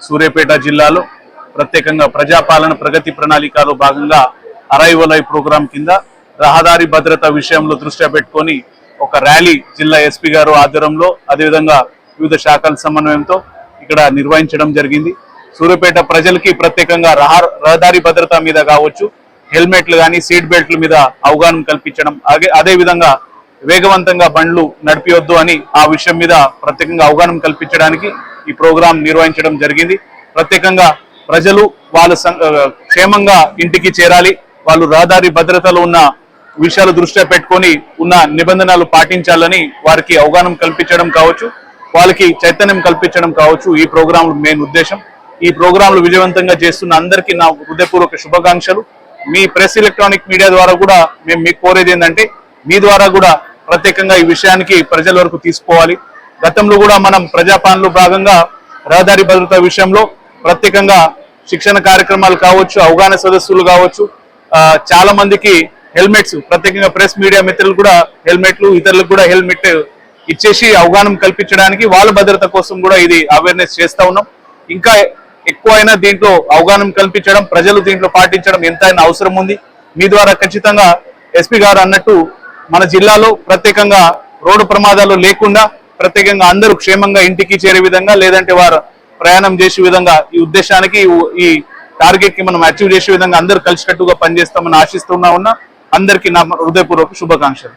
సూర్యాపేట జిల్లాలో ప్రత్యేకంగా ప్రజాపాలన ప్రగతి ప్రణాళికలో భాగంగా అరైవల్ ప్రోగ్రాం కింద రహదారి భద్రత విషయంలో దృష్టి పెట్టుకొని ఒక ర్యాలీ జిల్లా ఎస్పీ గారు ఆధ్వర్యంలో అదేవిధంగా వివిధ శాఖల సమన్వయంతో ఇక్కడ నిర్వహించడం జరిగింది. సూర్యాపేట ప్రజలకి ప్రత్యేకంగా రహదారి భద్రత మీద కావచ్చు, హెల్మెట్లు కానీ సీట్ బెల్ట్ల మీద అవగాహన కల్పించడం, అదేవిధంగా వేగవంతంగా బండ్లు నడిపియొద్దు అని ఆ విషయం మీద ప్రత్యేకంగా అవగాహన కల్పించడానికి ఈ ప్రోగ్రాం నిర్వహించడం జరిగింది. ప్రత్యేకంగా ప్రజలు వాళ్ళ క్షేమంగా ఇంటికి చేరాలి, వాళ్ళు రహదారి భద్రతలో ఉన్న విషయాలు దృష్టిలో పెట్టుకొని ఉన్న నిబంధనలు పాటించాలని వారికి అవగాహన కల్పించడం కావచ్చు, వాళ్ళకి చైతన్యం కల్పించడం కావచ్చు ఈ ప్రోగ్రాం మెయిన్ ఉద్దేశం. ఈ ప్రోగ్రాంలు విజయవంతంగా చేస్తున్న అందరికీ నా హృదయపూర్వక శుభాకాంక్షలు. మీ ప్రెస్ ఎలక్ట్రానిక్ మీడియా ద్వారా కూడా మేము మీకు కోరేది ఏంటంటే మీ ద్వారా కూడా ప్రత్యేకంగా ఈ విషయానికి ప్రజల వరకు తీసుకోవాలి. గతంలో కూడా మనం ప్రజాపాలనలో భాగంగా రహదారి భద్రత విషయంలో ప్రత్యేకంగా శిక్షణ కార్యక్రమాలు కావచ్చు, అవగాహన సదస్సులు కావచ్చు, చాలా మందికి హెల్మెట్స్ ప్రత్యేకంగా ప్రెస్ మీడియా మిత్రులు కూడా హెల్మెట్లు, ఇతరులకు కూడా హెల్మెట్ ఇచ్చేసి అవగాహన కల్పించడానికి వాళ్ళ భద్రత కోసం కూడా ఇది అవేర్నెస్ చేస్తూ ఉన్నాం. ఇంకా ఎక్కువైనా దీంట్లో అవగాహన కల్పించడం, ప్రజలు దీంట్లో పాటించడం ఎంతైనా అవసరం ఉంది. మీ ద్వారా ఖచ్చితంగా ఎస్పీ గారు అన్నట్టు మన జిల్లాలో ప్రత్యేకంగా రోడ్డు ప్రమాదాలు లేకుండా ప్రత్యేకంగా అందరూ క్షేమంగా ఇంటికి చేరే విధంగా లేదంటే వారు ప్రయాణం చేసే విధంగా ఈ ఉద్దేశానికి ఈ టార్గెట్ కి మనం అచీవ్ చేసే విధంగా అందరూ కలిసికట్టుగా పనిచేస్తామని ఆశిస్తున్నా అందరికీ నా హృదయపూర్వక శుభాకాంక్షలు.